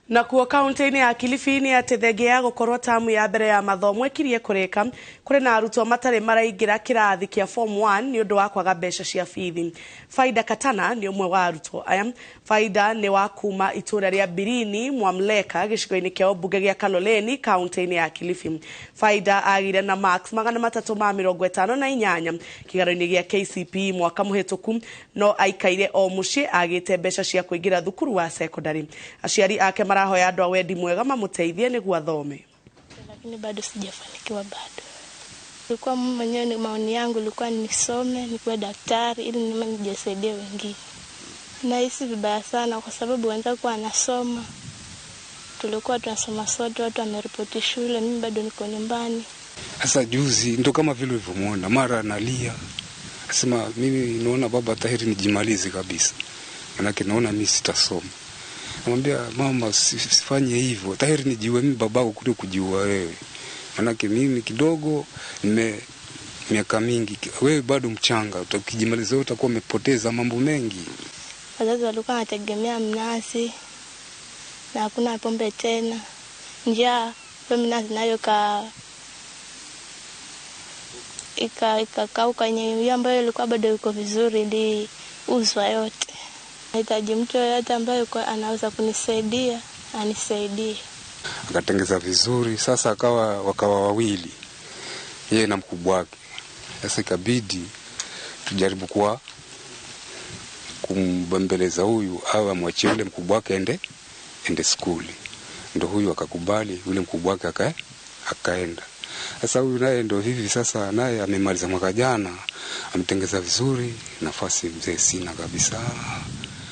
Na kuo kaunti-ini ya Kilifi ni atethegia gukorwo tamu ya mbere ya mathomo ikirie kureka kuri na arutwo matari maraingira kirathi kia form 1 ni undu wa kwaga mbeca cia bithi. Faida Katana ni umwe wa arutwo aya. Faida ni wa kuma itura ria Birini Mwamleka gicigo-ini kia Obunge gia Kaloleni kaunti-ini ya Kilifi. Faida agire na marks 358 kigaro-ini gia KCPE mwaka muhituku, no aikaire o mucii agite mbeca cia kuingira thukuru wa secondary. Aciari ake marahoya andu a wendi mwega mamuteithie niguo athome. Lakini bado sijafanikiwa bado. Nilikuwa mwenyewe ni maoni yangu ilikuwa nisome nikuwe daktari ili nijisaidie wengine. Nahisi vibaya sana kwa sababu wenzangu wanasoma. Tulikuwa tunasoma sote, watu wameripoti shule, mimi bado niko nyumbani. Sasa juzi ndo kama vile ulivyomuona mara analia. Asema mimi naona baba tahiri nijimalize kabisa. Manake naona mimi sitasoma. Namwambia mama sifanye hivyo. Tahiri nijiue mimi babako kuliko kujiua wewe. Manake mimi kidogo miaka mingi, wewe bado mchanga, utakijimaliza utakuwa umepoteza mambo mengi. Wazazi walikuwa wanategemea mnazi na hakuna pombe tena. Njaa mnazi nayo ikakauka yenyewe ambayo ilikuwa bado iko vizuri ili uzwa yote. Nahitaji mtu yote ambaye anaweza kunisaidia, anisaidie. Akatengeza vizuri, sasa wakawa wawili. Yeye na mkubwa wake. Sasa ikabidi tujaribu kumbembeleza huyu au amwachie yule mkubwa wake ende skuli. Ndio huyu akakubali, yule mkubwa wake akaenda. Sasa huyu naye ndio hivi sasa naye amemaliza mwaka jana, ametengeza vizuri, nafasi mzee sina kabisa.